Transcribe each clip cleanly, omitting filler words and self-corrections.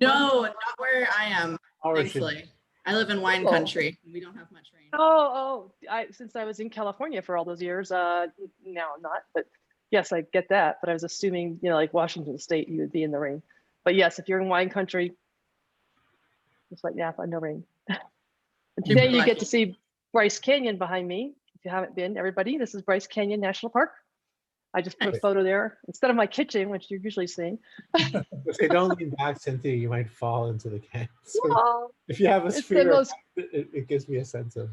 No, not where I am, thankfully. I live in wine country. We don't have much rain. Since I was in California for all those years, now I'm not, but yes, I get that. But I was assuming, like Washington State, you would be in the rain. But yes, if you're in wine country, just like Napa, no rain. And today you get to see Bryce Canyon behind me. If you haven't been, everybody, this is Bryce Canyon National Park. I just put a photo there instead of my kitchen, which you're usually seeing. If they don't lean back, Cynthia, you might fall into the can. So if you have a sphere, it gives me a sense of.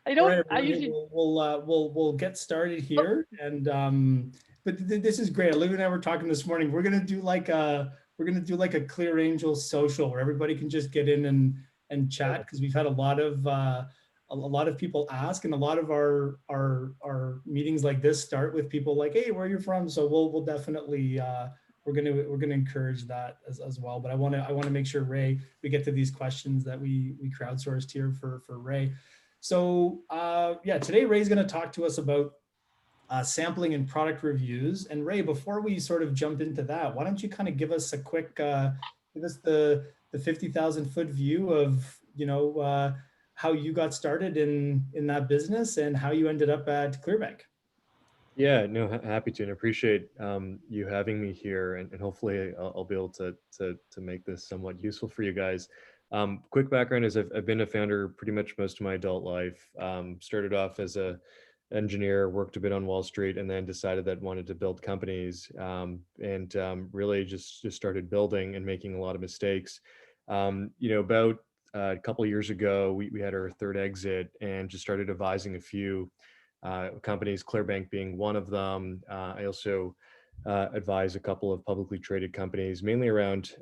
I don't. Right, I usually. We'll get started here, and but this is great. Olivia and I were talking this morning. We're gonna do like a ClearAngel social where everybody can just get in and chat, because we've had a lot of people ask, and a lot of our meetings like this start with people like, hey, where are you from? So we'll definitely we're gonna encourage that as well. But I want to make sure, Ray, we get to these questions that we crowdsourced here for Ray. So yeah, today Ray's going to talk to us about sampling and product reviews. And Ray, before we sort of jump into that, why don't you kind of give us a quick, give us the 50,000-foot view of, how you got started in that business and how you ended up at Clearbanc. Yeah, no, happy to, and appreciate you having me here, and hopefully I'll be able to make this somewhat useful for you guys. Quick background is I've been a founder pretty much most of my adult life. Started off as a engineer, worked a bit on Wall Street, and then decided that I wanted to build companies, and really just started building and making a lot of mistakes. About a couple of years ago, we had our third exit and just started advising a few companies, Clearbanc being one of them. I also advise a couple of publicly traded companies, mainly around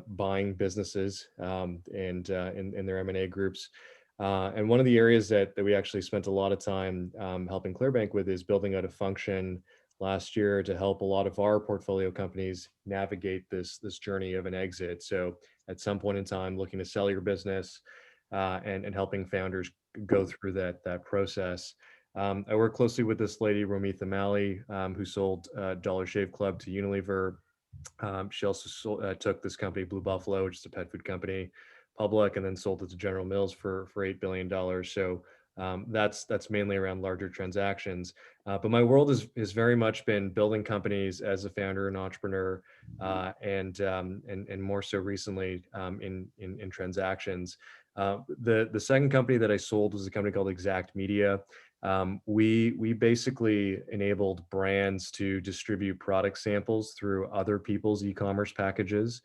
buying businesses and in their M&A groups. And one of the areas that we actually spent a lot of time helping Clearbanc with is building out a function last year to help a lot of our portfolio companies navigate this journey of an exit. So at some point in time, looking to sell your business and helping founders go through that process. I work closely with this lady, Romitha Mali, who sold Dollar Shave Club to Unilever. She also took this company, Blue Buffalo, which is a pet food company, public, and then sold it to General Mills for $8 billion. So that's mainly around larger transactions. But my world has very much been building companies as a founder and entrepreneur, and more so recently in transactions. The second company that I sold was a company called Exact Media. We basically enabled brands to distribute product samples through other people's e-commerce packages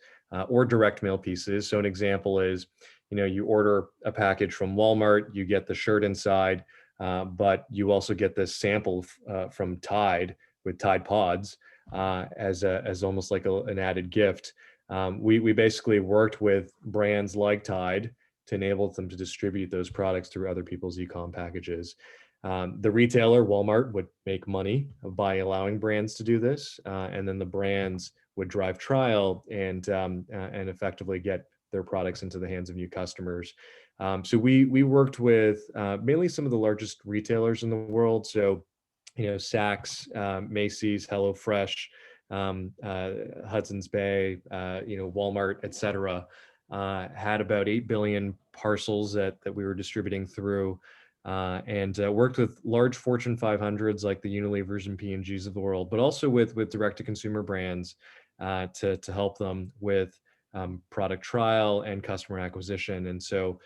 or direct mail pieces. So an example is, you order a package from Walmart, you get the shirt inside, but you also get this sample from Tide with Tide Pods as almost like an added gift. We basically worked with brands like Tide to enable them to distribute those products through other people's e-com packages. The retailer, Walmart, would make money by allowing brands to do this, and then the brands would drive trial and effectively get their products into the hands of new customers. So we worked with mainly some of the largest retailers in the world. So, Saks, Macy's, HelloFresh, Hudson's Bay, Walmart, et cetera, had about 8 billion parcels that we were distributing through. And worked with large Fortune 500s like the Unilevers and P&Gs of the world, but also with direct-to-consumer brands to help them with product trial and customer acquisition. And so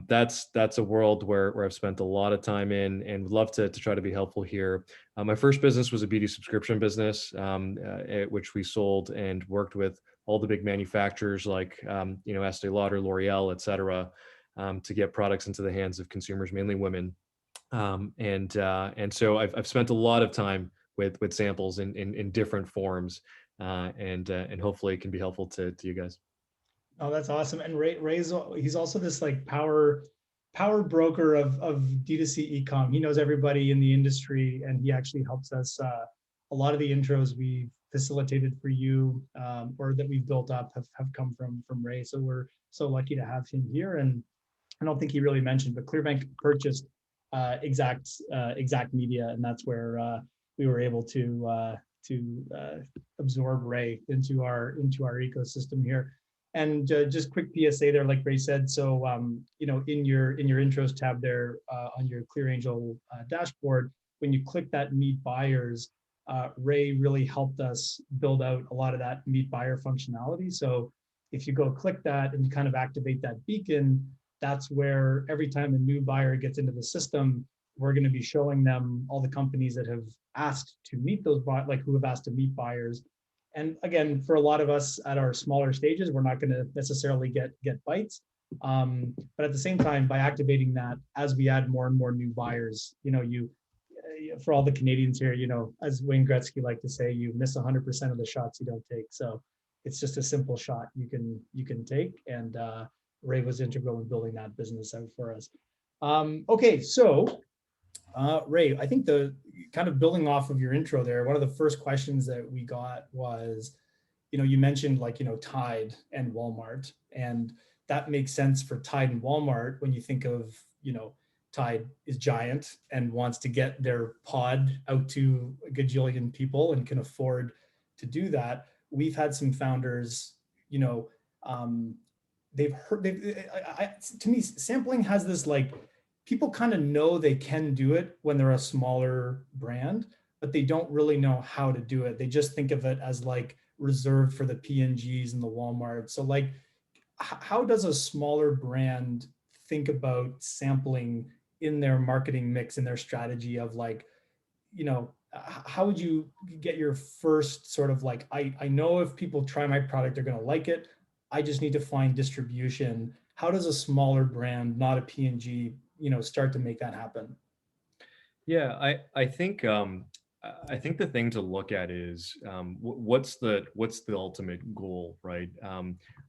that's a world where I've spent a lot of time in and would love to try to be helpful here. My first business was a beauty subscription business, which we sold and worked with all the big manufacturers like Estee Lauder, L'Oreal, et cetera, to get products into the hands of consumers, mainly women. And so I've spent a lot of time with samples in different forms, and hopefully it can be helpful to you guys. Oh, that's awesome. And he's also this like power broker of D2C e-com. He knows everybody in the industry, and he actually helps us. A lot of the intros we've facilitated for you or that we've built up have come from Ray. So we're so lucky to have him here. And I don't think he really mentioned, but Clearbanc purchased Exact Media, and that's where we were able to absorb Ray into our ecosystem here. And just quick PSA there, like Ray said. So in your intros tab there on your ClearAngel dashboard, when you click that meet buyers, Ray really helped us build out a lot of that meet buyer functionality. So if you go click that and kind of activate that beacon, that's where every time a new buyer gets into the system, we're going to be showing them all the companies that have asked to meet those who have asked to meet buyers. And again, for a lot of us at our smaller stages, we're not going to necessarily get bites. But at the same time, by activating that, as we add more and more new buyers, for all the Canadians here, as Wayne Gretzky liked to say, you miss 100% of the shots you don't take. So it's just a simple shot you can take. And Ray was integral in building that business out for us. Okay, so Ray, I think the kind of building off of your intro there, one of the first questions that we got was, you mentioned Tide and Walmart, and that makes sense for Tide and Walmart when you think of, Tide is giant and wants to get their pod out to a gajillion people and can afford to do that. We've had some founders, to me, sampling has this people kind of know they can do it when they're a smaller brand, but they don't really know how to do it. They just think of it as reserved for the P&Gs and the Walmart. So how does a smaller brand think about sampling in their marketing mix and their strategy of how would you get your first sort of I know if people try my product, they're going to like it. I just need to find distribution. How does a smaller brand, not a P&G, start to make that happen? Yeah, I think the thing to look at is what's the ultimate goal, right?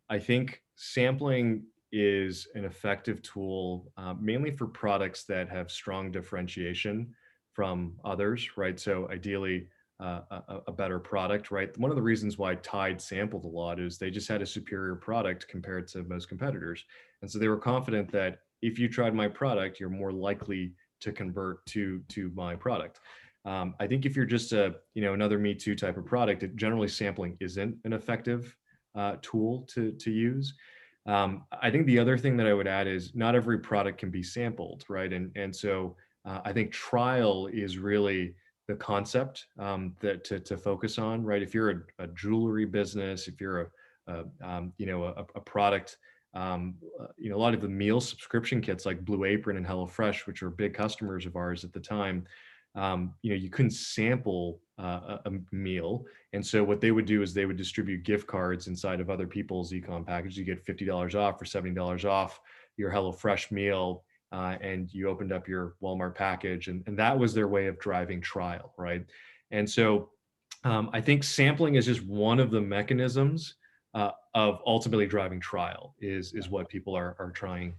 I think sampling is an effective tool mainly for products that have strong differentiation from others, right? So ideally a better product, right? One of the reasons why Tide sampled a lot is they just had a superior product compared to most competitors. And so they were confident that if you tried my product, you're more likely to convert to my product. I think if you're just another Me Too type of product, generally sampling isn't an effective tool to use. I think the other thing that I would add is not every product can be sampled, right? And so I think trial is really the concept that to focus on, right? If you're a jewelry business, if you're a product, a lot of the meal subscription kits like Blue Apron and HelloFresh, which are big customers of ours at the time, you couldn't sample a meal. And so what they would do is they would distribute gift cards inside of other people's e-com packages. You get $50 off or $70 off your HelloFresh meal, and you opened up your Walmart package. And that was their way of driving trial, right? And so I think sampling is just one of the mechanisms of ultimately driving trial is what people are trying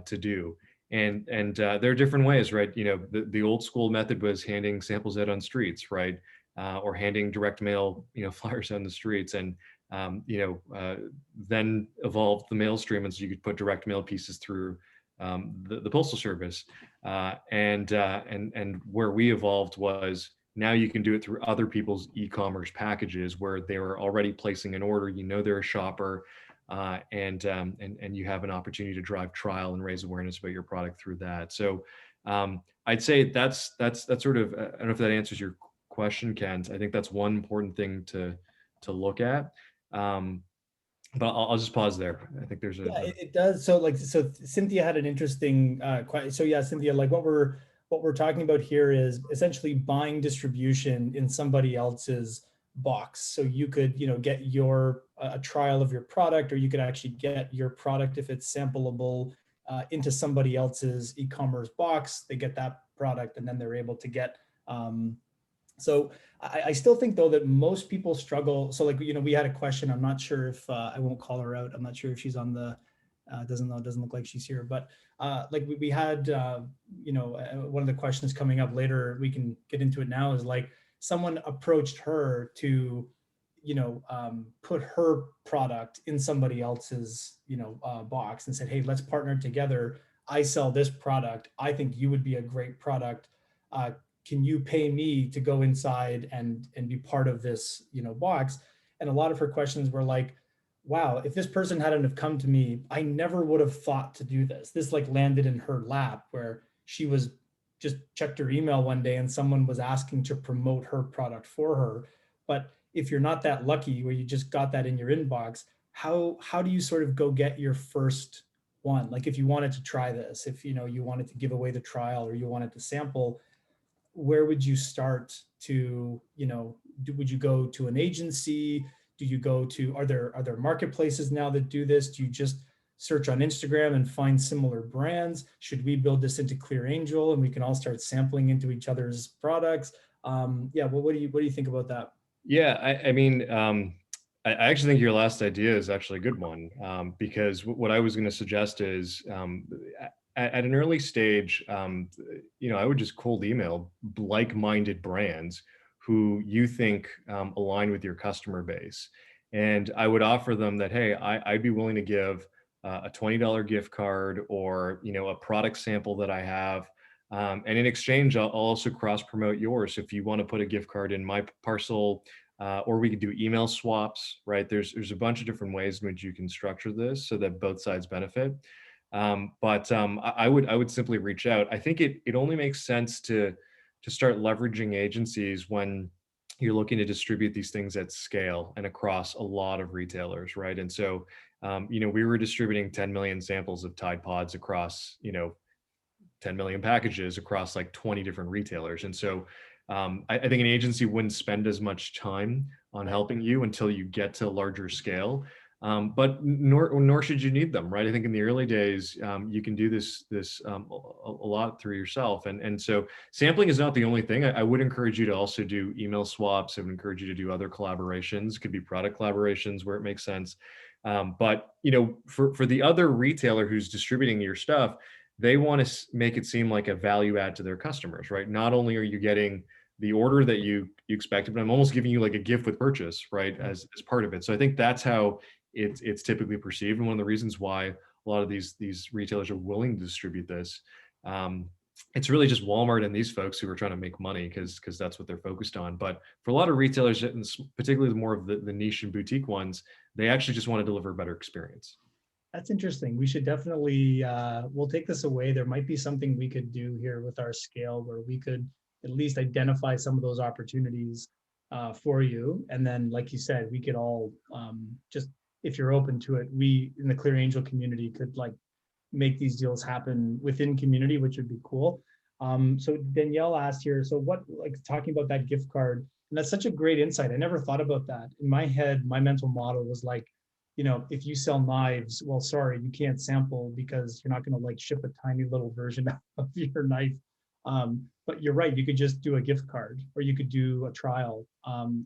to do. And there are different ways, right? The old school method was handing samples out on streets, right? Or handing direct mail, flyers on the streets, and then evolved the mail stream, and so you could put direct mail pieces through the postal service. And where we evolved was now you can do it through other people's e-commerce packages where they were already placing an order. They're a shopper. And you have an opportunity to drive trial and raise awareness about your product through that. So I'd say that's sort of, I don't know if that answers your question, Kent. I think that's one important thing to look at. But I'll just pause there. I think there's it does. So Cynthia had an interesting question. So yeah, Cynthia, what we're talking about here is essentially buying distribution in somebody else's box. So you could, get a trial of your product, or you could actually get your product, if it's sampleable, into somebody else's e-commerce box. They get that product and then they're able to get, so I still think though that most people struggle. So we had a question, I'm not sure if, I won't call her out. I'm not sure if she's on the, doesn't look like she's here, but we had, one of the questions coming up later, we can get into it now, is someone approached her to, put her product in somebody else's, box and said, hey, let's partner together. I sell this product. I think you would be a great product can you pay me to go inside and be part of this, box? And a lot of her questions were like, wow, if this person hadn't have come to me, I never would have thought to do this. This like landed in her lap where she was just checked her email one day and someone was asking to promote her product for her. But if you're not that lucky where you just got that in your inbox, how do you sort of go get your first one? Like if you wanted to try this, if you wanted to give away the trial or you wanted to sample, where would you start to, would you go to an agency? Do you go to, are there marketplaces now that do this? Do you just search on Instagram and find similar brands? Should we build this into ClearAngel and we can all start sampling into each other's products? Yeah, well, what do you think about that? Yeah, I mean, I actually think your last idea is actually a good one, because what I was going to suggest is at an early stage, I would just cold email like-minded brands who you think align with your customer base. And I would offer them that, hey, I'd be willing to give a $20 gift card or, a product sample that I have. And in exchange, I'll also cross promote yours. If you want to put a gift card in my parcel, or we could do email swaps, right? There's a bunch of different ways in which you can structure this so that both sides benefit. I would simply reach out. I think it only makes sense to start leveraging agencies when you're looking to distribute these things at scale and across a lot of retailers, right? And so, we were distributing 10 million samples of Tide Pods across, 10 million packages across like 20 different retailers. And so I think an agency wouldn't spend as much time on helping you until you get to a larger scale. But nor should you need them, right? I think in the early days, you can do this a lot through yourself. And so sampling is not the only thing. I would encourage you to also do email swaps. I would encourage you to do other collaborations. It could be product collaborations where it makes sense. But for the other retailer who's distributing your stuff, they want to make it seem like a value add to their customers, right? Not only are you getting the order that you expected, but I'm almost giving you like a gift with purchase, right, as part of it. So I think that's how it's typically perceived, and one of the reasons why a lot of these retailers are willing to distribute this. It's really just Walmart and these folks who are trying to make money because that's what they're focused on. But for a lot of retailers, and particularly more of the niche and boutique ones, they actually just want to deliver a better experience. That's interesting. We should definitely, we'll take this away. There might be something we could do here with our scale where we could at least identify some of those opportunities for you. And then, like you said, we could all just, if you're open to it, we in the ClearAngel community could like make these deals happen within community, which would be cool. So Danielle asked here, so what, like talking about that gift card, and that's such a great insight. I never thought about that. In my head, my mental model was like, if you sell knives, well, sorry, you can't sample because you're not going to like ship a tiny little version of your knife. But you're right, you could just do a gift card or you could do a trial.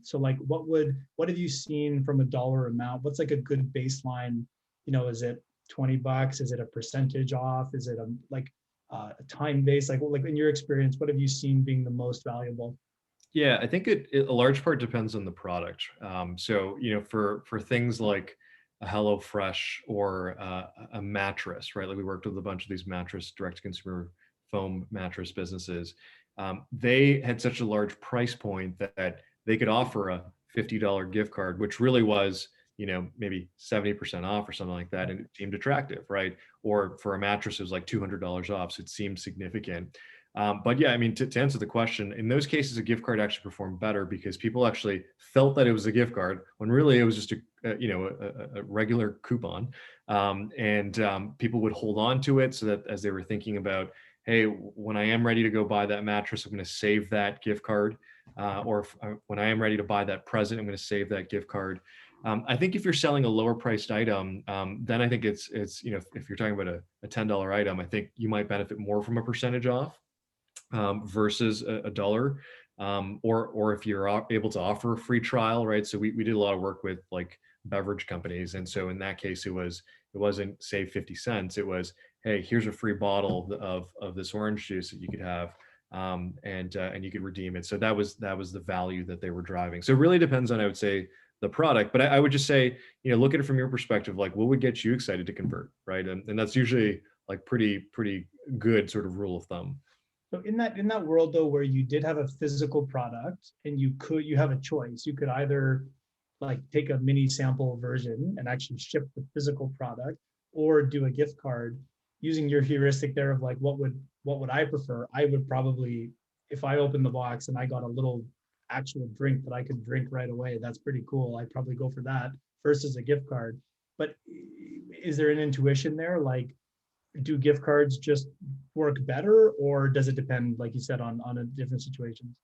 So like, what have you seen from a dollar amount? What's like a good baseline? Is it $20? Is it a percentage off? Is it a time base? Like in your experience, what have you seen being the most valuable? Yeah, I think a large part depends on the product. So, for things like a HelloFresh or a mattress, right? Like we worked with a bunch of these mattress direct-to-consumer foam mattress businesses. They had such a large price point that they could offer a $50 gift card, which really was, maybe 70% off or something like that. And it seemed attractive, right? Or for a mattress, it was like $200 off. So it seemed significant. But yeah, I mean, to answer the question, in those cases, a gift card actually performed better because people actually felt that it was a gift card when really it was just a regular coupon. People would hold on to it so that as they were thinking about, hey, when I am ready to go buy that mattress, I'm going to save that gift card. When I am ready to buy that present, I'm going to save that gift card. I think if you're selling a lower priced item, then I think it's if you're talking about a $10 item, I think you might benefit more from a percentage off versus a dollar. Or if you're able to offer a free trial, right? So we did a lot of work with like beverage companies. And so in that case, it wasn't save 50 cents. It was, hey, here's a free bottle of this orange juice that you could have. And you could redeem it. So that was the value that they were driving. So it really depends on, I would say, the product, but I would just say, look at it from your perspective, like what would get you excited to convert, right? And that's usually like pretty good sort of rule of thumb. So in that world though, where you did have a physical product and you have a choice, you could either like take a mini sample version and actually ship the physical product, or do a gift card. Using your heuristic there of like, what would I prefer? I would probably, if I opened the box and I got a little actual drink that I could drink right away, that's pretty cool. I'd probably go for that versus a gift card. But is there an intuition there? Like, do gift cards just work better, or does it depend, like you said, on a different situations?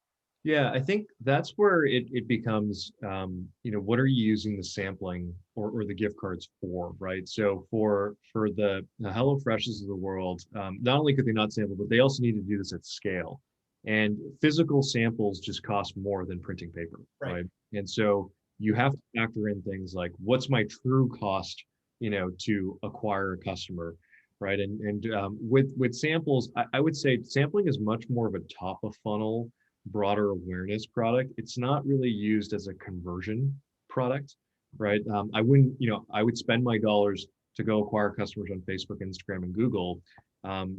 Yeah, I think that's where it becomes, what are you using the sampling or the gift cards for, right? So for the HelloFreshes of the world, not only could they not sample, but they also need to do this at scale. And physical samples just cost more than printing paper, right? And so you have to factor in things like, what's my true cost, to acquire a customer, right? And with samples, I would say sampling is much more of a top of funnel, broader awareness product. It's not really used as a conversion product, right? I wouldn't, I would spend my dollars to go acquire customers on Facebook, Instagram, and Google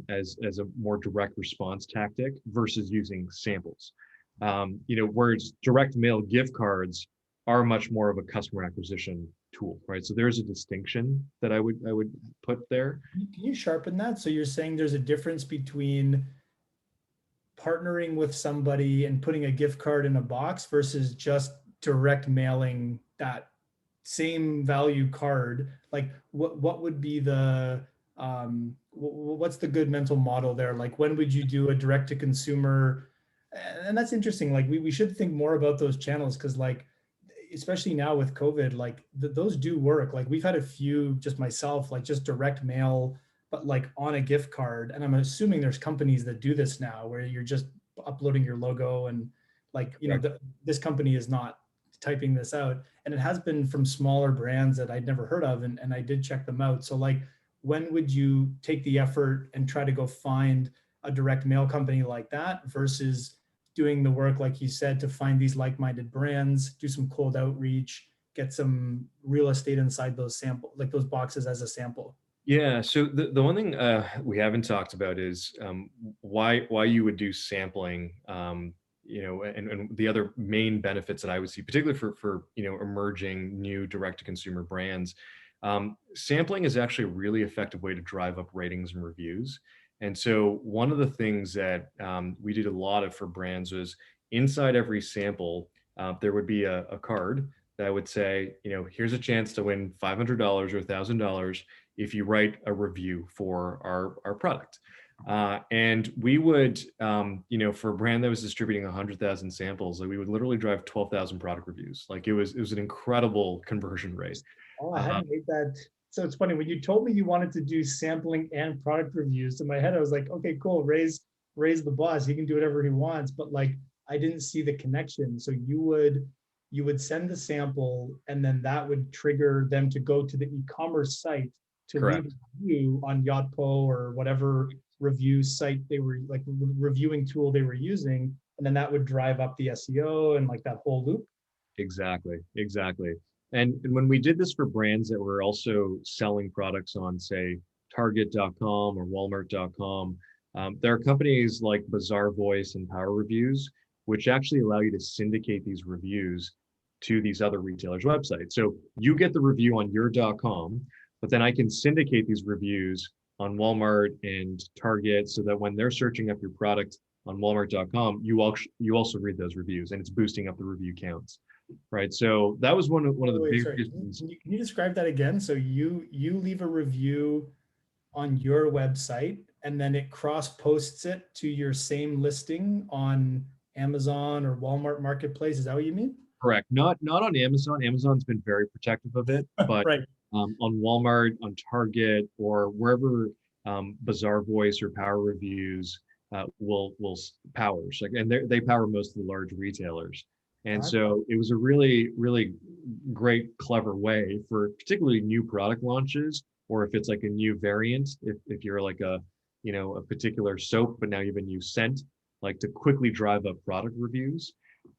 as a more direct response tactic versus using samples. Whereas direct mail gift cards are much more of a customer acquisition tool, right? So there's a distinction that I would put there. Can you sharpen that? So you're saying there's a difference between partnering with somebody and putting a gift card in a box versus just direct mailing that same value card. Like what would be the what's the good mental model there? Like, when would you do a direct to consumer? And that's interesting. Like we should think more about those channels, because like, especially now with COVID, like those do work. Like we've had a few, just myself, like just direct mail, but like on a gift card. And I'm assuming there's companies that do this now where you're just uploading your logo and like, this company is not typing this out. And it has been from smaller brands that I'd never heard of. And I did check them out. So like, when would you take the effort and try to go find a direct mail company like that versus doing the work, like you said, to find these like-minded brands, do some cold outreach, get some real estate inside those sample, like those boxes as a sample? Yeah. So the one thing we haven't talked about is why you would do sampling, and the other main benefits that I would see, particularly for emerging new direct-to-consumer brands. Sampling is actually a really effective way to drive up ratings and reviews. And so one of the things that we did a lot of for brands was inside every sample, there would be a card that would say, here's a chance to win $500 or $1,000 if you write a review for our product. And we would, for a brand that was distributing 100,000 samples, like we would literally drive 12,000 product reviews. Like it was an incredible conversion rate. Oh, I hadn't made that. So it's funny, when you told me you wanted to do sampling and product reviews, in my head I was like, okay, cool, Ray's the boss, he can do whatever he wants. But like, I didn't see the connection. So you would send the sample, and then that would trigger them to go to the e-commerce site to leave a review on Yotpo or whatever review site they were, like reviewing tool they were using, and then that would drive up the SEO and like that whole loop. Exactly. And when we did this for brands that were also selling products on, say, Target.com or Walmart.com, there are companies like Bazaar Voice and Power Reviews, which actually allow you to syndicate these reviews to these other retailers' websites. So you get the review on your .com, but then I can syndicate these reviews on Walmart and Target, so that when they're searching up your product on Walmart.com, you also read those reviews, and it's boosting up the review counts. Right. So that was one of the big reasons. Can you describe that again? So you leave a review on your website, and then it cross posts it to your same listing on Amazon or Walmart Marketplace. Is that what you mean? Correct. Not on Amazon. Amazon's been very protective of it, but right. On Walmart, on Target, or wherever Bazaar Voice or Power Reviews will powers, like, and they power most of the large retailers. And so it was a really, really great, clever way for particularly new product launches, or if it's like a new variant, if you're like a particular soap, but now you have a new scent, like to quickly drive up product reviews.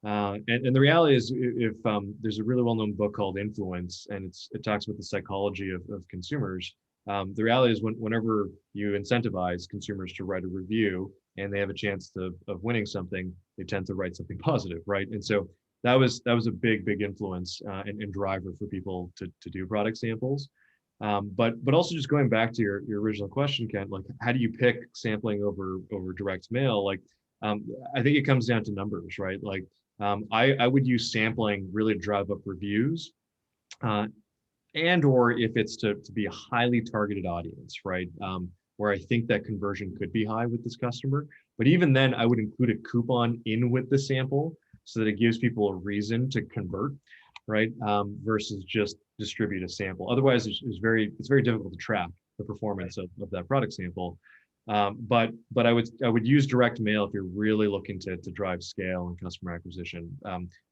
And the reality is, if there's a really well-known book called Influence, and it talks about the psychology of consumers. The reality is, whenever you incentivize consumers to write a review, and they have a chance of winning something, they tend to write something positive, right? And so that was a big influence and driver for people to do product samples. But also just going back to your original question, Ken, like how do you pick sampling over direct mail? Like I think it comes down to numbers, right? Like I would use sampling really to drive up reviews, and or if it's to be a highly targeted audience, right? Where I think that conversion could be high with this customer. But even then, I would include a coupon in with the sample so that it gives people a reason to convert, right? Versus just distribute a sample. Otherwise, it's very difficult to track the performance of that product sample. But I would use direct mail if you're really looking to drive scale and customer acquisition.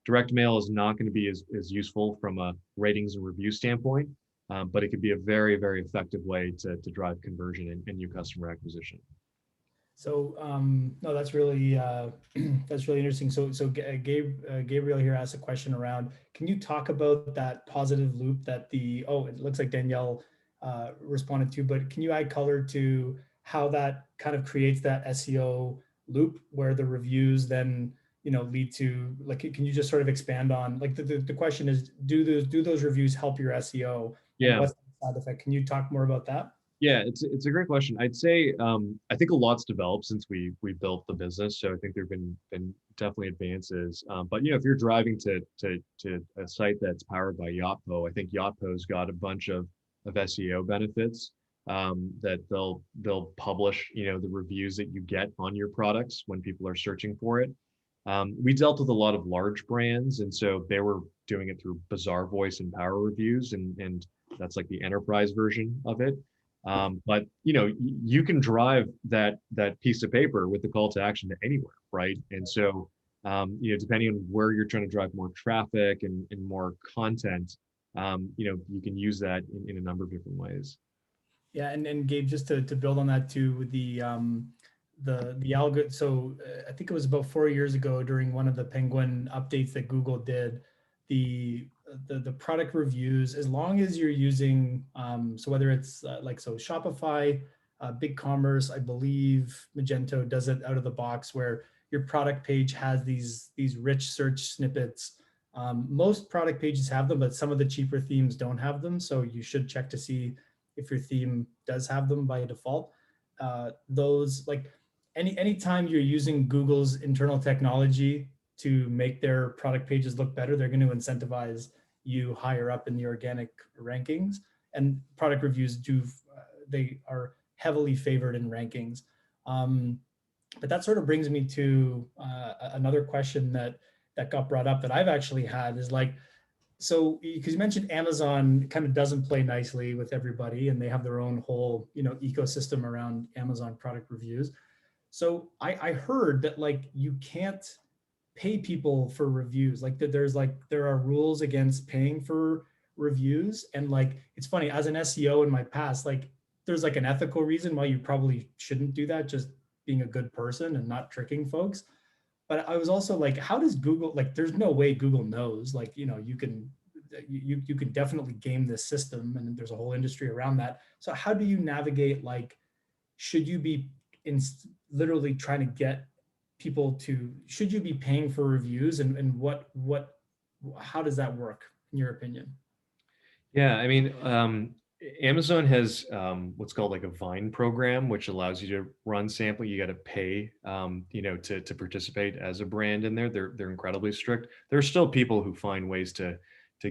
Direct mail is not going to be as useful from a ratings and review standpoint, but it could be a very effective way to drive conversion and new customer acquisition. So no, that's really that's really interesting. So Gabriel here asked a question around, can you talk about that positive loop that it looks like Danielle responded to, but can you add color to how that kind of creates that SEO loop where the reviews then lead to, like, can you just sort of expand on, like, the question is, do those reviews help your SEO? Yeah. And what's the side effect? Can you talk more about that? Yeah, it's a great question. I'd say I think a lot's developed since we built the business, so I think there've been definitely advances. But if you're driving to a site that's powered by Yotpo, I think Yotpo's got a bunch of SEO benefits that they'll publish the reviews that you get on your products when people are searching for it. We dealt with a lot of large brands, and so they were doing it through Bazaar Voice and Power Reviews, and that's like the enterprise version of it. But you can drive that piece of paper with the call to action to anywhere, right? And so depending on where you're trying to drive more traffic and more content, you can use that in a number of different ways. Yeah, and Gabe, just to build on that too, the algorithm. So I think it was about 4 years ago during one of the Penguin updates that Google did, the product reviews, as long as you're using, so whether it's Shopify, BigCommerce, I believe Magento does it out of the box, where your product page has these rich search snippets. Most product pages have them, but some of the cheaper themes don't have them. So you should check to see if your theme does have them by default. Those, like, anytime you're using Google's internal technology to make their product pages look better, they're going to incentivize you higher up in the organic rankings. And product reviews they are heavily favored in rankings. But that sort of brings me to another question that got brought up that I've actually had is, like, so because you mentioned Amazon kind of doesn't play nicely with everybody, and they have their own whole ecosystem around Amazon product reviews. So I heard that, like, you can't pay people for reviews, like that there are rules against paying for reviews. And, like, it's funny, as an SEO in my past, like, there's like an ethical reason why you probably shouldn't do that, just being a good person and not tricking folks. But I was also like, how does Google, like, there's no way Google knows, like, you can definitely game this system, and there's a whole industry around that. So how do you navigate, like, should you be literally trying to get people should you be paying for reviews, and how does that work in your opinion? Yeah, I mean, Amazon has what's called like a Vine program, which allows you to run sampling. You got to pay, to participate as a brand in there. They're incredibly strict. There are still people who find ways to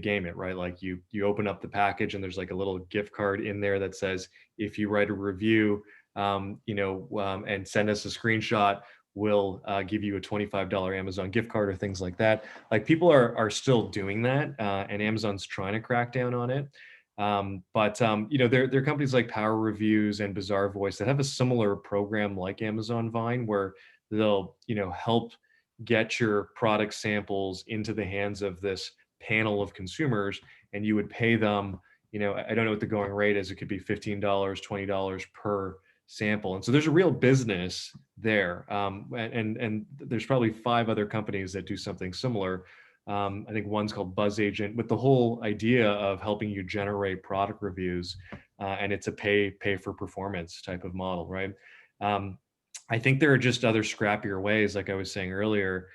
game it, right? Like you open up the package and there's like a little gift card in there that says, if you write a review, and send us a screenshot, we'll give you a $25 Amazon gift card or things like that. Like, people are still doing that, and Amazon's trying to crack down on it. But there are companies like Power Reviews and Bazaar Voice that have a similar program like Amazon Vine, where they'll help get your product samples into the hands of this panel of consumers, and you would pay them, I don't know what the going rate is. It could be $15, $20 per sample. And so there's a real business there. And there's probably 5 other companies that do something similar. I think one's called Buzz Agent, with the whole idea of helping you generate product reviews, and it's a pay for performance type of model, right? I think there are just other scrappier ways, like I was saying earlier,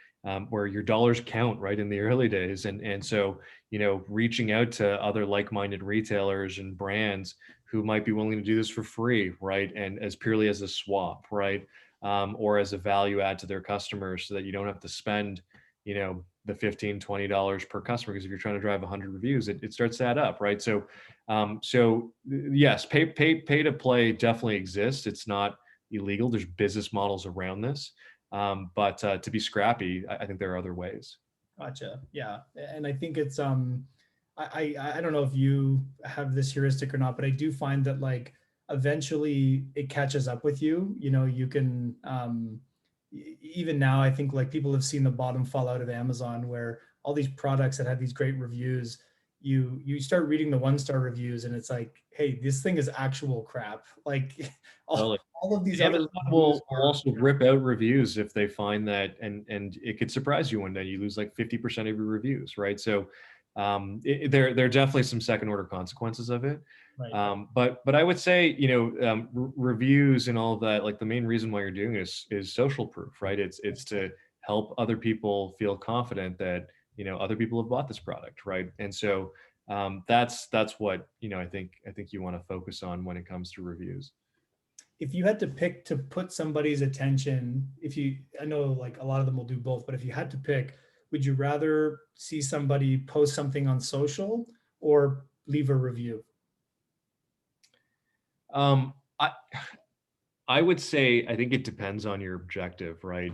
where your dollars count right in the early days. And so, reaching out to other like-minded retailers and brands who might be willing to do this for free, right? And as purely as a swap, right? Or as a value add to their customers so that you don't have to spend, the $15, $20 per customer. Because if you're trying to drive 100 reviews, it starts to add up, right? So yes, pay to play definitely exists. It's not illegal. There's business models around this. But to be scrappy, I think there are other ways. Gotcha. Yeah. And I think it's, I don't know if you have this heuristic or not, but I do find that like eventually it catches up with you. You can, even now, I think like people have seen the bottom fall out of Amazon, where all these products that have these great reviews, you start reading the 1-star reviews and it's like, hey, this thing is actual crap. Like all of these other will also rip out reviews if they find that, and it could surprise you one day. You lose like 50% of your reviews, right? So there are definitely some second order consequences of it. Right. But I would say, reviews and all of that, like the main reason why you're doing this is social proof, right? It's to help other people feel confident that, other people have bought this product, right? And so that's what, I think you want to focus on when it comes to reviews. If you had to pick to put somebody's attention, I know like a lot of them will do both, but if you had to pick, would you rather see somebody post something on social or leave a review? I would say, I think it depends on your objective, right?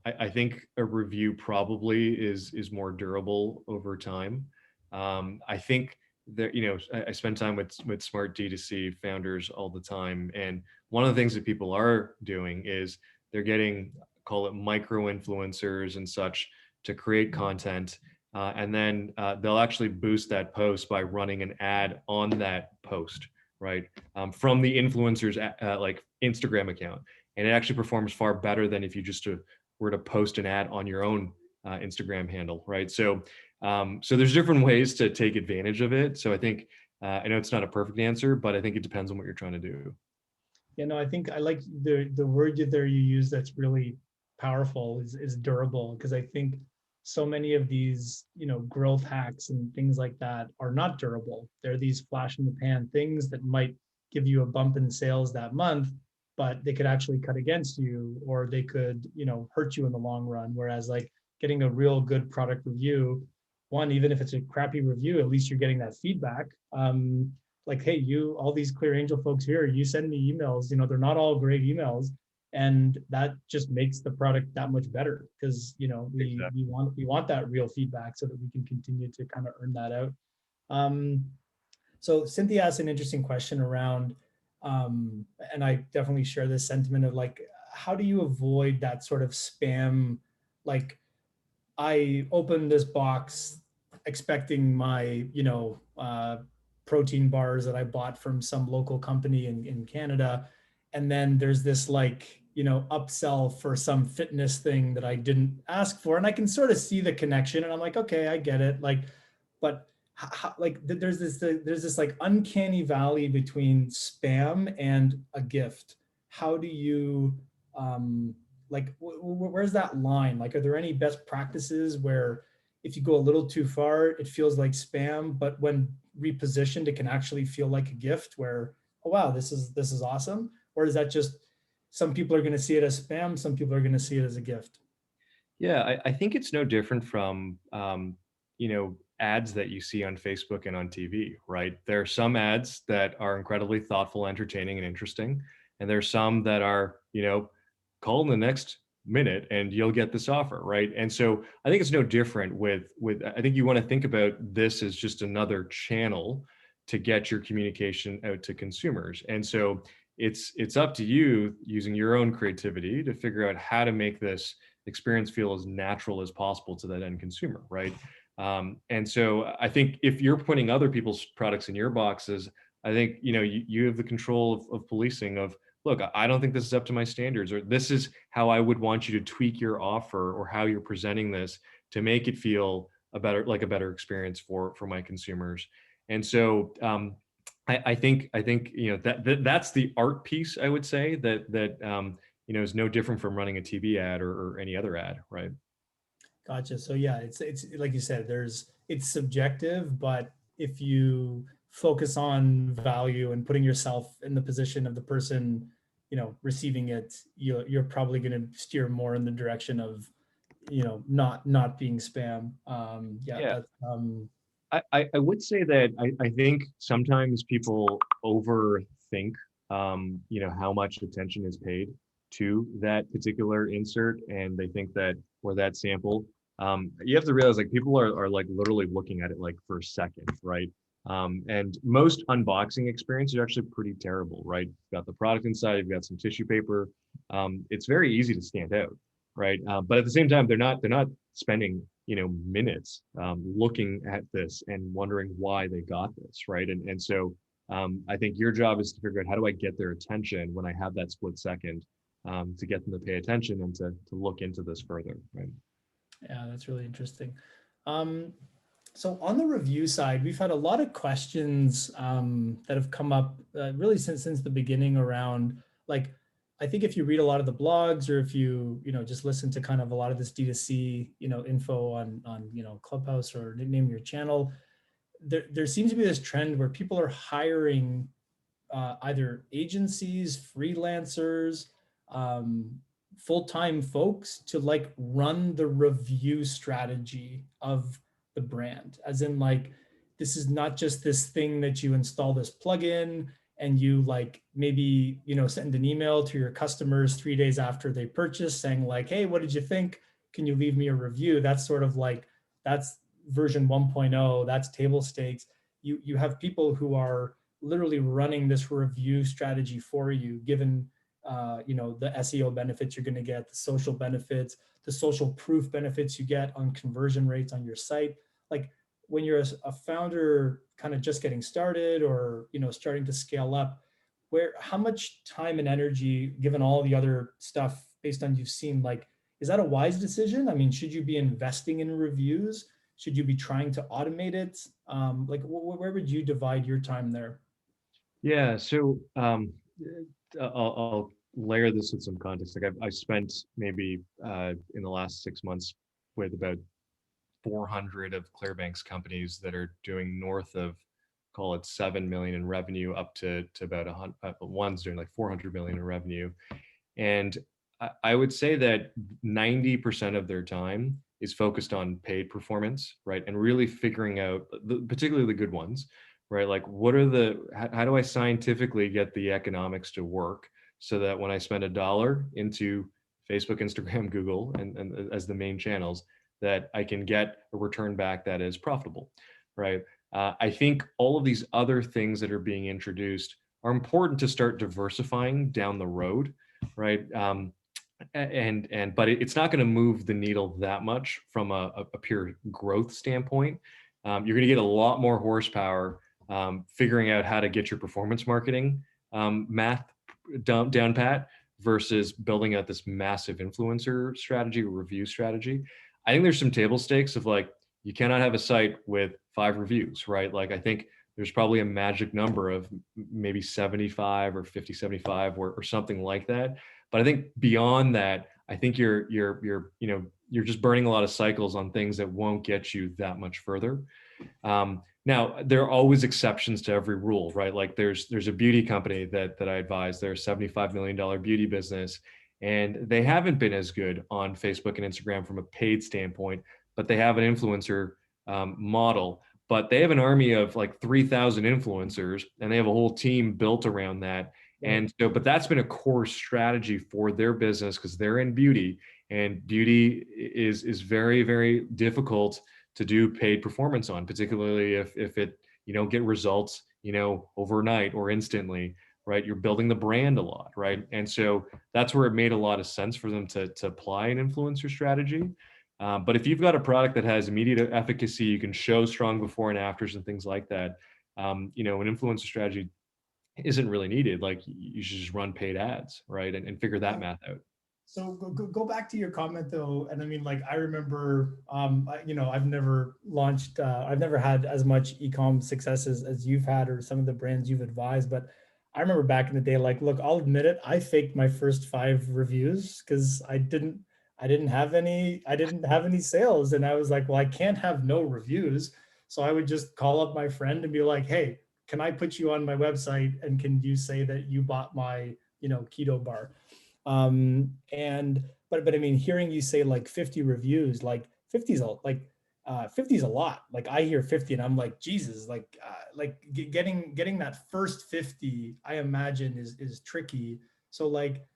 I think a review probably is more durable over time. I think that, I spend time with smart D2C founders all the time. And one of the things that people are doing is they're getting, call it micro influencers and such, to create content. And then they'll actually boost that post by running an ad on that post, right? From the influencer's like Instagram account. And it actually performs far better than if you just were to post an ad on your own Instagram handle, right? So there's different ways to take advantage of it. So I think, I know it's not a perfect answer, but I think it depends on what you're trying to do. I think I like the word there you use that's really powerful is durable, because I think so many of these, growth hacks and things like that are not durable. They're these flash in the pan things that might give you a bump in sales that month, but they could actually cut against you, or they could, hurt you in the long run. Whereas like getting a real good product review, one, even if it's a crappy review, at least you're getting that feedback. Like, hey, all these ClearAngel folks here, you send me emails, they're not all great emails. And that just makes the product that much better, because we want that real feedback so that we can continue to kind of earn that out. So Cynthia asked an interesting question around, and I definitely share this sentiment of like, how do you avoid that sort of spam? Like, I opened this box expecting my protein bars that I bought from some local company in Canada, and then there's this like upsell for some fitness thing that I didn't ask for, and I can sort of see the connection, and I'm like, okay, I get it. Like, but there's this like uncanny valley between spam and a gift. How do you where's that line? Like, are there any best practices where if you go a little too far, it feels like spam, but when repositioned, it can actually feel like a gift where, oh wow, this is awesome? Or is that just some people are going to see it as spam, some people are going to see it as a gift? Yeah, I think it's no different from, ads that you see on Facebook and on TV, right? There are some ads that are incredibly thoughtful, entertaining, and interesting. And there's some that are, call in the next minute and you'll get this offer, right? And so I think it's no different with I think you want to think about this as just another channel to get your communication out to consumers. And so it's up to you, using your own creativity, to figure out how to make this experience feel as natural as possible to that end consumer, right? And so I think if you're putting other people's products in your boxes, I think you have the control of policing of, look, I don't think this is up to my standards, or this is how I would want you to tweak your offer, or how you're presenting this to make it feel a better experience for my consumers. And so I think that's the art piece, I would say, that is no different from running a TV ad or any other ad, right? Gotcha. So yeah, it's like you said, it's subjective, but if you focus on value and putting yourself in the position of the person, receiving it, you're probably going to steer more in the direction of, not being spam. Yeah. That's, I would say that I think sometimes people overthink, how much attention is paid to that particular insert, and they think that, or that sample. You have to realize, like, people are like literally looking at it like for a second, right? And most unboxing experience is actually pretty terrible, right? You've got the product inside, you've got some tissue paper. It's very easy to stand out, right? But at the same time, they're not spending minutes looking at this and wondering why they got this, right? And so I think your job is to figure out, how do I get their attention when I have that split second, to get them to pay attention and to look into this further, right? Yeah, that's really interesting. So on the review side, we've had a lot of questions that have come up really since the beginning around, like, I think if you read a lot of the blogs, or if you just listen to kind of a lot of this D2C info on Clubhouse, or name your channel, there seems to be this trend where people are hiring either agencies, freelancers, full-time folks to like run the review strategy of the brand. As in, like, this is not just this thing that you install this plugin and you like maybe send an email to your customers 3 days after they purchase saying like, hey, what did you think? Can you leave me a review? That's sort of like, that's version 1.0, that's table stakes. You have people who are literally running this review strategy for you, given the SEO benefits you're going to get, the social benefits, the social proof benefits you get on conversion rates on your site. Like, when you're a founder kind of just getting started, or starting to scale up, how much time and energy, given all the other stuff based on you've seen, like, is that a wise decision? I mean, should you be investing in reviews? Should you be trying to automate it? Like, where would you divide your time there? Yeah, so I'll layer this with some context. Like, I've spent maybe in the last 6 months with about 400 of Clearbanc's companies that are doing north of, call it 7 million in revenue, up to about 100, one's doing like 400 million in revenue. And I would say that 90% of their time is focused on paid performance, right? And really figuring out, particularly the good ones, right? Like, how do I scientifically get the economics to work, so that when I spend $1 into Facebook, Instagram, Google, and as the main channels, that I can get a return back that is profitable, right? I think all of these other things that are being introduced are important to start diversifying down the road, right? But it's not going to move the needle that much from a pure growth standpoint. You're going to get a lot more horsepower figuring out how to get your performance marketing math down pat, versus building out this massive influencer strategy or review strategy. I think there's some table stakes of, like, you cannot have a site with 5 reviews, right? Like, I think there's probably a magic number of maybe 75 or 50, 75 or something like that. But I think beyond that, I think you're just burning a lot of cycles on things that won't get you that much further. Now, there are always exceptions to every rule, right? Like, there's a beauty company that I advise. They're a $75 million beauty business, and they haven't been as good on Facebook and Instagram from a paid standpoint, but they have an influencer model. But they have an army of like 3,000 influencers, and they have a whole team built around that. And so, but that's been a core strategy for their business, because they're in beauty, and beauty is very, very difficult to do paid performance on, particularly if it, you don't get results, overnight or instantly, right? You're building the brand a lot, right? And so that's where it made a lot of sense for them to apply an influencer strategy. But if you've got a product that has immediate efficacy, you can show strong before and afters and things like that, an influencer strategy isn't really needed. Like, you should just run paid ads, right? And figure that math out. So go back to your comment though. And I mean, like, I remember, I've never launched, I've never had as much e-com success as you've had, or some of the brands you've advised, but I remember back in the day, like, look, I'll admit it, I faked my first 5 reviews because I didn't have any sales. And I was like, well, I can't have no reviews. So I would just call up my friend and be like, hey, can I put you on my website? And can you say that you bought my, keto bar? But I mean, hearing you say like 50 reviews, like 50 is a lot. Like I hear 50 and I'm like, Jesus, getting that first 50, I imagine is tricky. So like,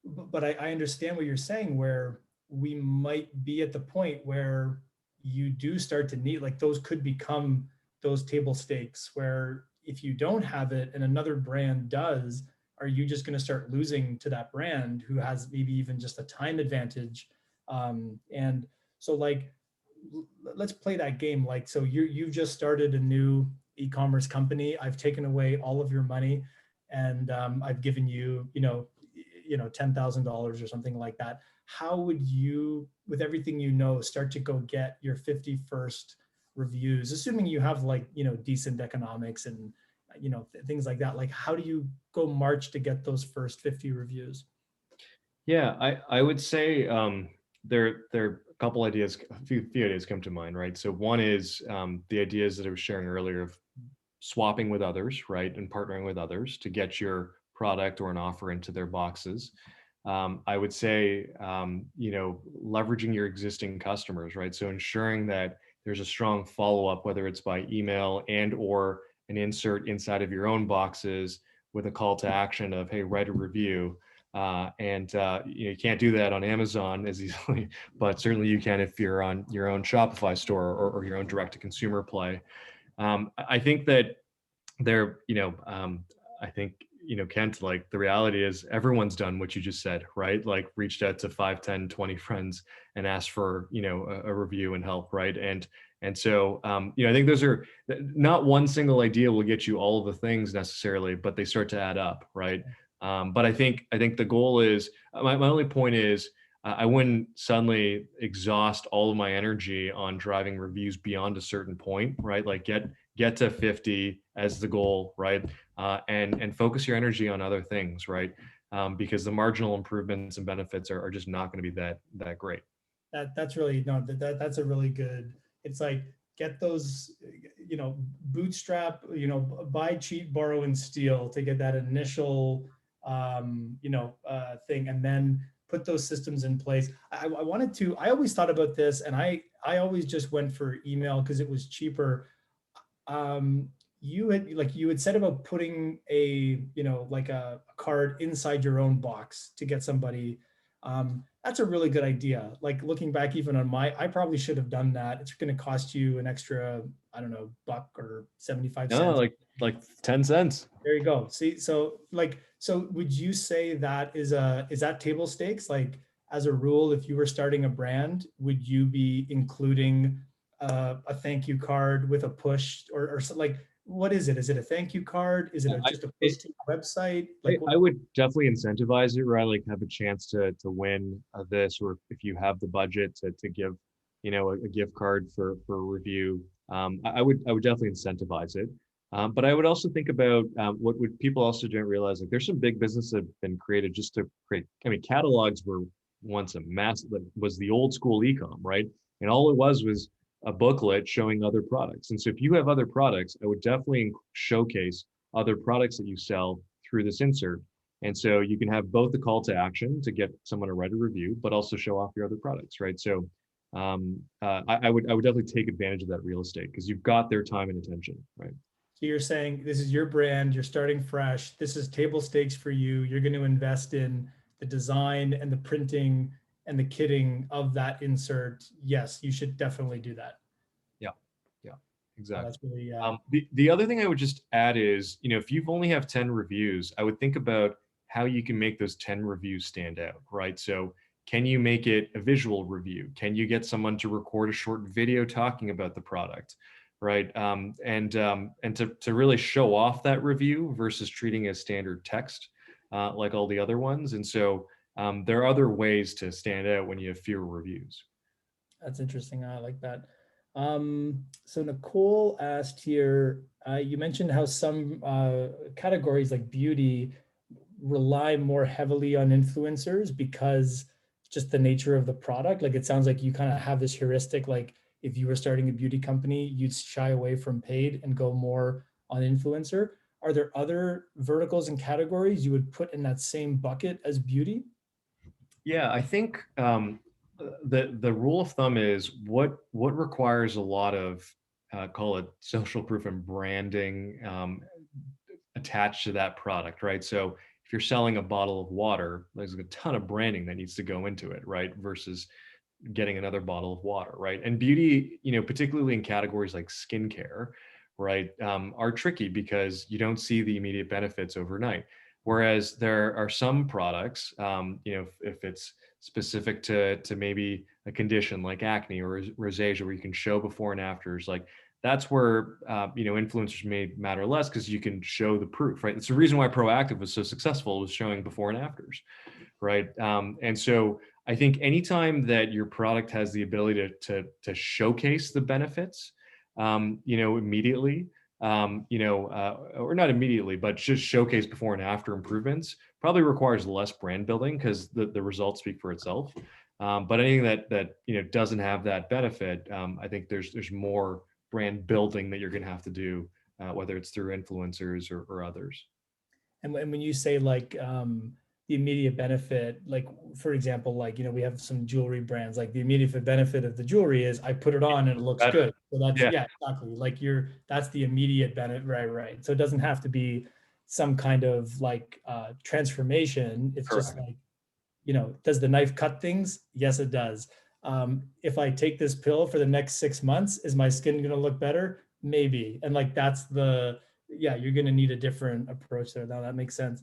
but I understand what you're saying, where we might be at the point where you do start to need, like those could become those table stakes where if you don't have it and another brand does, are you just going to start losing to that brand who has maybe even just a time advantage? And so like, let's play that game. Like, so you've just started a new e-commerce company. I've taken away all of your money and I've given you, $10,000 or something like that. How would you, with everything start to go get your 51st reviews, assuming you have decent economics and things like that? Like, how do you go march to get those first 50 reviews? Yeah, I would say there are a couple ideas, a few ideas come to mind, right? So one is the ideas that I was sharing earlier of swapping with others, right, and partnering with others to get your product or an offer into their boxes. I would say, leveraging your existing customers, right? So ensuring that there's a strong follow-up, whether it's by email and or an insert inside of your own boxes with a call to action of, hey, write a review. You can't do that on Amazon as easily, but certainly you can if you're on your own Shopify store or your own direct-to-consumer play. I think that Kent, like the reality is everyone's done what you just said, right? Like reached out to 5, 10, 20 friends and asked for, a review and help, right? And so, I think those are not one single idea will get you all of the things necessarily, but they start to add up, right? But I think the goal is, my only point is, I wouldn't suddenly exhaust all of my energy on driving reviews beyond a certain point, right? Like get to 50 as the goal, right? And focus your energy on other things, right? Because the marginal improvements and benefits are just not going to be that great. That's really, no, that's a really good, it's like, get those, bootstrap, buy cheap, borrow and steal to get that initial, thing, and then put those systems in place. I always thought about this, and I always just went for email because it was cheaper. You had said about putting a card inside your own box to get somebody. That's a really good idea. Like looking back, even on I probably should have done that. It's going to cost you an extra, I don't know, $1 or 75 cents. No, like 10 cents. There you go. See, so would you say that is that table stakes? Like as a rule, if you were starting a brand, would you be including a thank you card with a push or like, what is it? Is it a thank you card? Is it just a push to the website? Like, I would definitely incentivize it, right? Like have a chance to win this, or if you have the budget to give, a gift card for a review. I would definitely incentivize it. But I would also think about what people also don't realize, like there's some big businesses that have been created just to create, catalogs were once a was the old school e-com, right? And all it was a booklet showing other products. And so if you have other products, I would definitely showcase other products that you sell through this insert. And so you can have both the call to action to get someone to write a review, but also show off your other products, right? So I would definitely take advantage of that real estate because you've got their time and attention, right? So you're saying this is your brand, you're starting fresh. This is table stakes for you. You're going to invest in the design and the printing and the kitting of that insert. Yes, you should definitely do that. Yeah, exactly. That's really, the other thing I would just add is, if you've only have 10 reviews, I would think about how you can make those 10 reviews stand out, right? So can you make it a visual review? Can you get someone to record a short video talking about the product? Right. And to really show off that review versus treating it as standard text like all the other ones. And so there are other ways to stand out when you have fewer reviews. That's interesting. I like that. So Nicole asked here, you mentioned how some categories like beauty rely more heavily on influencers because just the nature of the product. Like it sounds like you kind of have this heuristic, like if you were starting a beauty company, you'd shy away from paid and go more on influencer. Are there other verticals and categories you would put in that same bucket as beauty? Yeah, I think the rule of thumb is what requires a lot of call it social proof and branding attached to that product, right? So if you're selling a bottle of water, there's a ton of branding that needs to go into it, right? Versus getting another bottle of water, right? And beauty, particularly in categories like skincare, right, are tricky because you don't see the immediate benefits overnight. Whereas there are some products, if it's specific to maybe a condition like acne or rosacea, where you can show before and afters, like that's where influencers may matter less because you can show the proof, right? It's the reason why Proactive was so successful, was showing before and afters, right? And so I think anytime that your product has the ability to showcase the benefits, immediately, or not immediately, but just showcase before and after improvements, probably requires less brand building because the results speak for itself. But anything that doesn't have that benefit, I think there's more brand building that you're going to have to do, whether it's through influencers or others. And when you say like the immediate benefit, like for example, like we have some jewelry brands, like the immediate benefit of the jewelry is I put it on and it looks good. So that's yeah, exactly. Like that's the immediate benefit, right. So it doesn't have to be some kind of like transformation. It's correct. Just like, does the knife cut things? Yes, it does. If I take this pill for the next 6 months, is my skin going to look better? Maybe. And like, that's you're going to need a different approach there. Now that makes sense.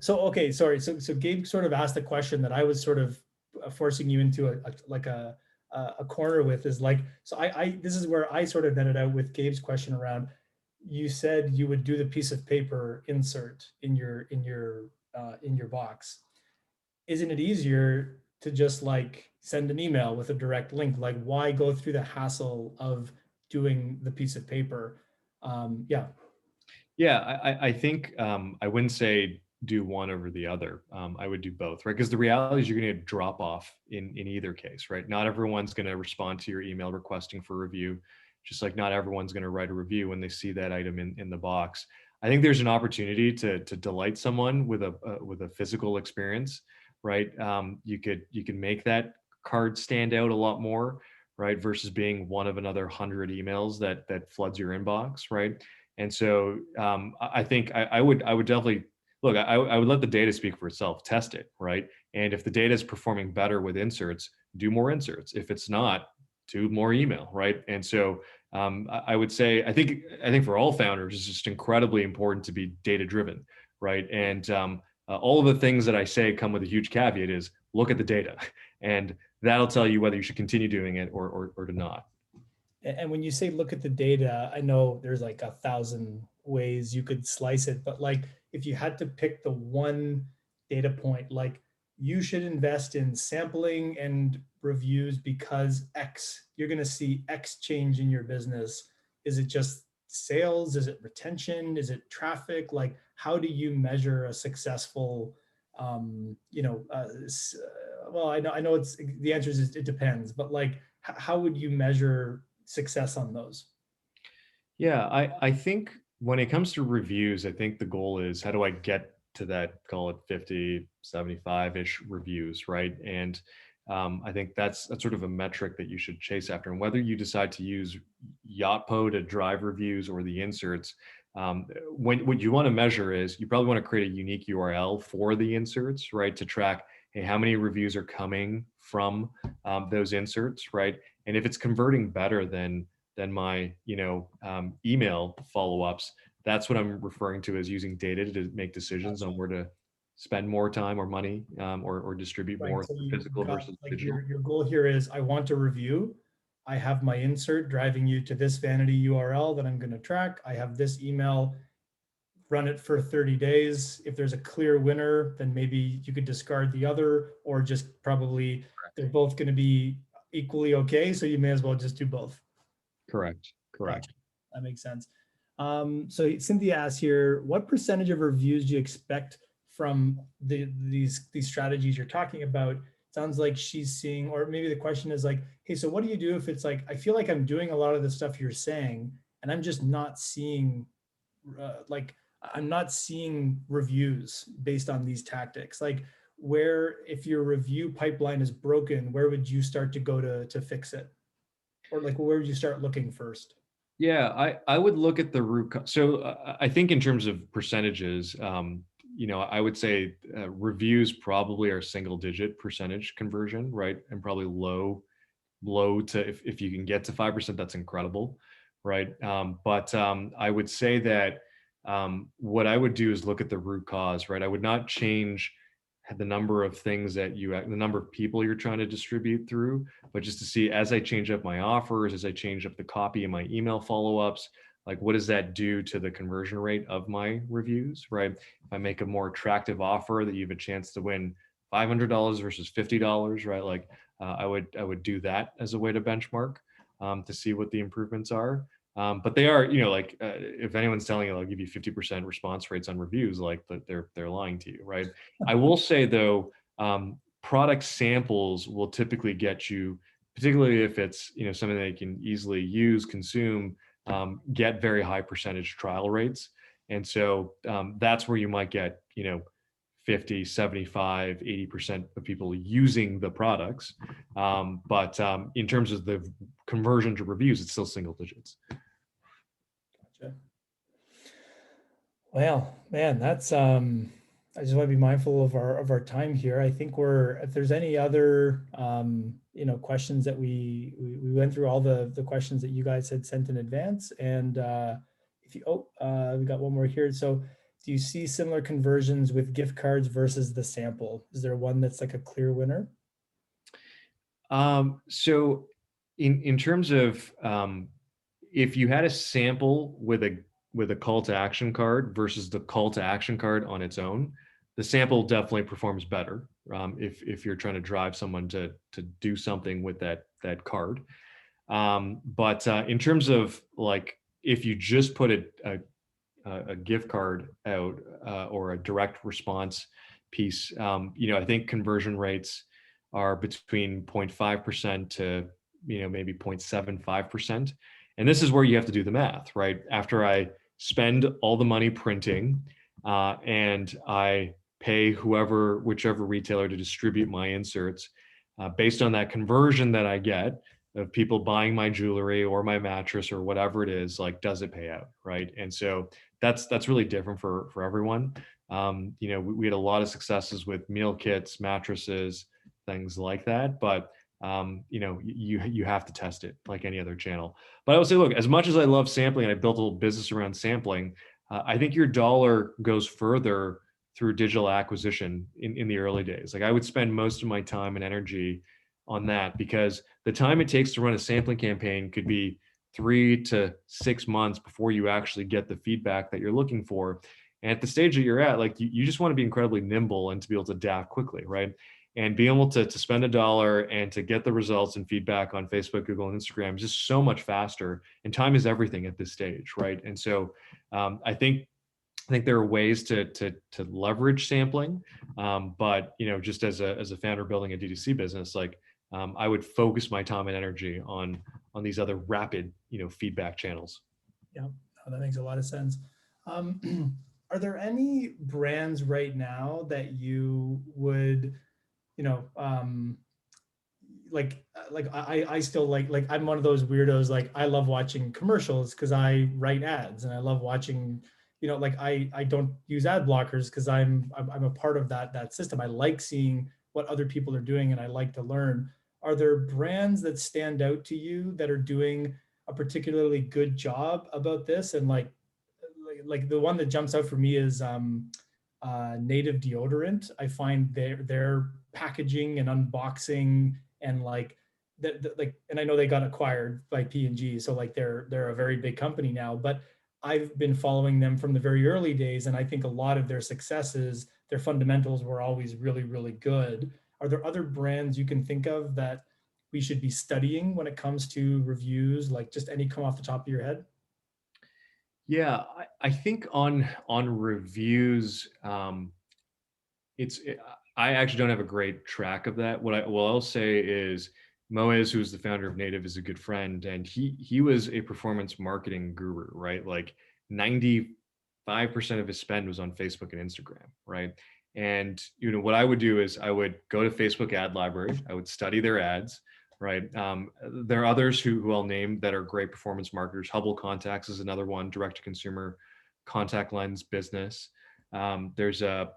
So, okay, sorry. So Gabe sort of asked a question that I was sort of forcing you into a corner with, is like, so this is where I sort of netted out with Gabe's question around, you said you would do the piece of paper insert in your box. Isn't it easier to just like send an email with a direct link? Like, why go through the hassle of doing the piece of paper? Yeah, I think I wouldn't say do one over the other. I would do both, right? Because the reality is you're going to drop off in either case, right? Not everyone's going to respond to your email requesting for review, just like not everyone's going to write a review when they see that item in the box. I think there's an opportunity to delight someone with a physical experience, right? You can make that card stand out a lot more, right? Versus being one of another 100 emails that floods your inbox, right? And so I think I would definitely look. I would let the data speak for itself. Test it, right? And if the data is performing better with inserts, do more inserts. If it's not, do more email, right? And so I would say I think for all founders, it's just incredibly important to be data driven, right? And all of the things that I say come with a huge caveat: is look at the data, and that'll tell you whether you should continue doing it or to not. And when you say look at the data, I know there's like 1,000 ways you could slice it, but like if you had to pick the one data point, like you should invest in sampling and reviews because X, you're going to see X change in your business. Is it just sales? Is it retention? Is it traffic? Like, how do you measure a successful, well, I know it's, the answer is it depends, but like, how would you measure success on those? Yeah, I think when it comes to reviews, I think the goal is how do I get to that, call it 50, 75-ish reviews, right? And I think that's sort of a metric that you should chase after. And whether you decide to use Yotpo to drive reviews or the inserts, what you want to measure is you probably want to create a unique URL for the inserts, right? To track, hey, how many reviews are coming from those inserts, right? And if it's converting better than my email follow-ups, that's what I'm referring to as using data to make decisions on where to spend more time or money or distribute more physical versus digital. Your goal here is I want a review. I have my insert driving you to this vanity URL that I'm going to track. I have this email, run it for 30 days. If there's a clear winner, then maybe you could discard the other, or just probably they're both going to be equally okay. So you may as well just do both. Correct. Gotcha. That makes sense. So Cynthia asks here, what percentage of reviews do you expect from these strategies you're talking about? Sounds like she's seeing, or maybe the question is like, hey, so what do you do if it's like, I feel like I'm doing a lot of the stuff you're saying, and I'm just not seeing, I'm not seeing reviews based on these tactics. Like, where, if your review pipeline is broken, where would you start to go to fix it? Or like, where would you start looking first? Yeah, I would look at the root cause. So I think in terms of percentages, I would say reviews probably are single digit percentage conversion, right? And probably low to, if you can get to 5%, that's incredible, right? But I would say that what I would do is look at the root cause, right? I would not change the number of things that the number of people you're trying to distribute through, but just to see, as I change up my offers, as I change up the copy in my email follow-ups, like what does that do to the conversion rate of my reviews, right? If I make a more attractive offer that you have a chance to win $500 versus $50, right? Like I would do that as a way to benchmark to see what the improvements are. But they are, if anyone's telling you I'll give you 50% response rates on reviews, like they're lying to you, right? I will say though, product samples will typically get you, particularly if it's something that you can easily use, consume, get very high percentage trial rates, and so that's where you might get 50, 75, 80% of people using the products, but in terms of the conversion to reviews, it's still single digits. Gotcha. Well, man, that's I just want to be mindful of our time here. I think if there's any other questions that we went through all the questions that you guys had sent in advance, and we got one more here. So do you see similar conversions with gift cards versus the sample? Is there one that's like a clear winner? So in terms of if you had a sample with a call to action card versus the call to action card on its own, the sample definitely performs better if you're trying to drive someone to do something with that card. But in terms of like, if you just put a gift card out or a direct response piece, I think conversion rates are between 0.5% to maybe 0.75%. And this is where you have to do the math, right? After I spend all the money printing and I pay whichever retailer to distribute my inserts, based on that conversion that I get of people buying my jewelry or my mattress or whatever it is, like, does it pay out, right? And so that's really different for everyone. We had a lot of successes with meal kits, mattresses, things like that, but you have to test it like any other channel. But I would say, look, as much as I love sampling and I built a little business around sampling, I think your dollar goes further through digital acquisition in the early days. Like, I would spend most of my time and energy on that, because the time it takes to run a sampling campaign could be 3 to 6 months before you actually get the feedback that you're looking for. And at the stage that you're at, like, you just want to be incredibly nimble and to be able to adapt quickly, right? And being able to spend $1 and to get the results and feedback on Facebook, Google, and Instagram is just so much faster. And time is everything at this stage, right? And so I think there are ways to leverage sampling, but just as a founder building a D2C business, like I would focus my time and energy on these other rapid feedback channels. Yeah, that makes a lot of sense. Are there any brands right now that you would I still like I'm one of those weirdos, like I love watching commercials because I write ads, and I love watching, I don't use ad blockers because I'm a part of that system. I like seeing what other people are doing, and I like to learn. Are there brands that stand out to you that are doing a particularly good job about this? And like the one that jumps out for me is Native Deodorant. I find their packaging and unboxing and and I know they got acquired by P&G, so like they're a very big company now, but I've been following them from the very early days, and I think a lot of their successes, their fundamentals were always really, really good. Are there other brands you can think of that we should be studying when it comes to reviews? Like just any come off the top of your head? Yeah, I think on reviews, I actually don't have a great track of that. What I'll say is Moez, who's the founder of Native, is a good friend, and he was a performance marketing guru, right? Like 95% of his spend was on Facebook and Instagram, right? And what I would do is I would go to Facebook ad library, I would study their ads, right? There are others who I'll name that are great performance marketers. Hubble Contacts is another one, direct to consumer contact lens business. There's a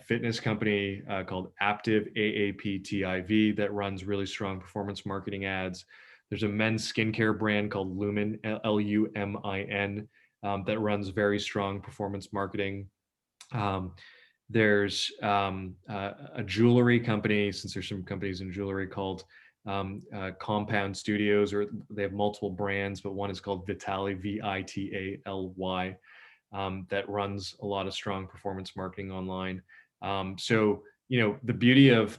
fitness company called Aptiv, AAPTIV, that runs really strong performance marketing ads. There's a men's skincare brand called Lumin, LUMIN, that runs very strong performance marketing. There's a jewelry company, since there's some companies in jewelry, called Compound Studios, or they have multiple brands, but one is called Vitali, VITALY. That runs a lot of strong performance marketing online. So, the beauty of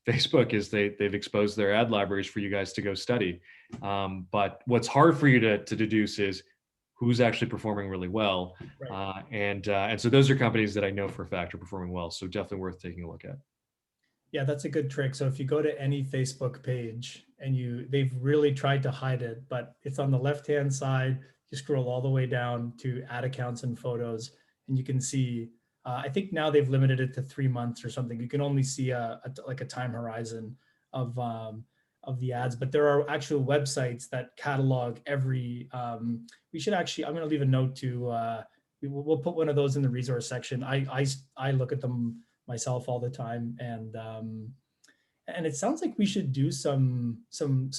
Facebook is they've exposed their ad libraries for you guys to go study. But what's hard for you to deduce is who's actually performing really well. Right. And so those are companies that I know for a fact are performing well. So definitely worth taking a look at. Yeah, that's a good trick. So if you go to any Facebook page and they've really tried to hide it, but it's on the left-hand side, you scroll all the way down to ad accounts and photos, and you can see, I think now they've limited it to 3 months or something. You can only see a time horizon of the ads, but there are actual websites that catalog every, we should actually, I'm going to leave a note to, we'll put one of those in the resource section. I look at them myself all the time, and it sounds like we should do some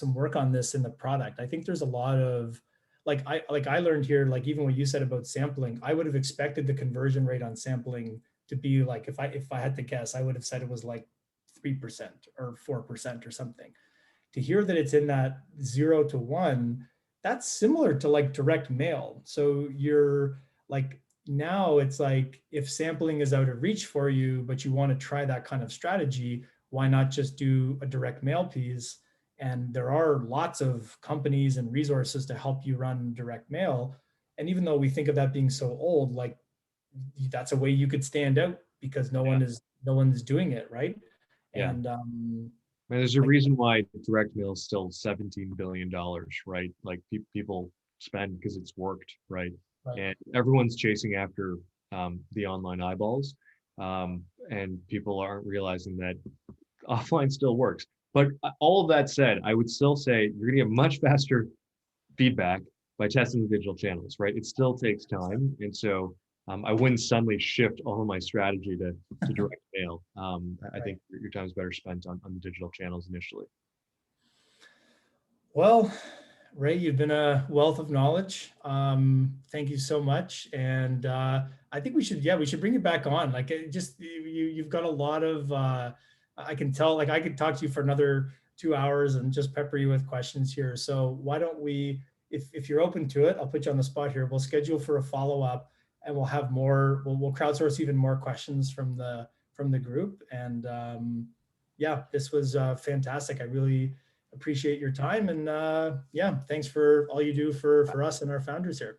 work on this in the product. I think there's a lot of, I learned here, like even what you said about sampling, I would have expected the conversion rate on sampling to be like, if I had to guess, I would have said it was like 3% or 4% or something. To hear that it's in that 0 to 1, that's similar to like direct mail. So you're like, now it's like, if sampling is out of reach for you, but you want to try that kind of strategy, why not just do a direct mail piece? And there are lots of companies and resources to help you run direct mail. And even though we think of that being so old, like that's a way you could stand out, because no one is doing it, right? Yeah. And there's a reason why direct mail is still $17 billion, right? Like people spend because it's worked, right? Right. And everyone's chasing after the online eyeballs, and people aren't realizing that offline still works. But all of that said, I would still say you're going to get much faster feedback by testing the digital channels, right? It still takes time, and so I wouldn't suddenly shift all of my strategy to direct mail. I think your time is better spent on the digital channels initially. Well, Ray, you've been a wealth of knowledge. Thank you so much. And I think we should bring you back on. Like you've got a lot of, I can tell, like I could talk to you for another 2 hours and just pepper you with questions here. So why don't we, if you're open to it, I'll put you on the spot here. We'll schedule for a follow-up, and we'll have more, we'll crowdsource even more questions from the group. And yeah, this was fantastic. I really appreciate your time, and yeah, thanks for all you do for us and our founders here.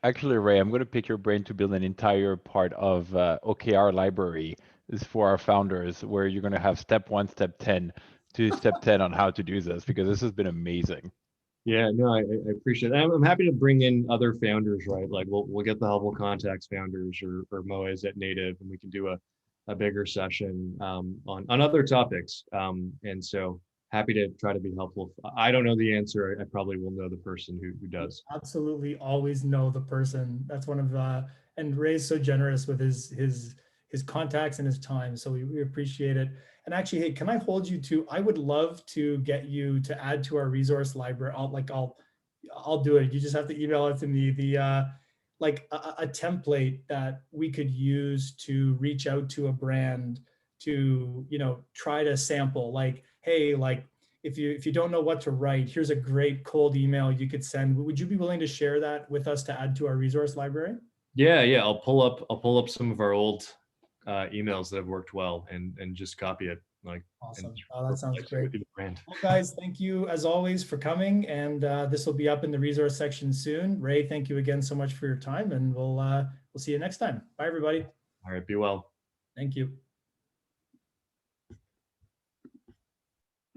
Actually, Ray, I'm going to pick your brain to build an entire part of OKR library is for our founders, where you're going to have step 1, step 10 to step 10 on how to do this, because this has been amazing. Yeah, no, I appreciate it. I'm happy to bring in other founders, right? Like we'll get the Hubble Contacts founders or Moez at Native, and we can do a bigger session on other topics. And so happy to try to be helpful. If I don't know the answer, I probably will know the person who does. Absolutely, always know the person. That's one of and Ray's so generous with his contacts and his time, so we appreciate it. And actually, hey, can I hold you to, I would love to get you to add to our resource library. I'll do it. You just have to email it to me, like a template that we could use to reach out to a brand to, try to sample, like, hey, like if you don't know what to write, here's a great cold email you could send. Would you be willing to share that with us to add to our resource library? Yeah. I'll pull up some of our old emails that have worked well and just copy it. like. Awesome. Oh, that sounds with great. the brand. Well, guys, thank you as always for coming, and this will be up in the resource section soon. Ray, thank you again so much for your time, and we'll see you next time. Bye, everybody. All right, be well. Thank you.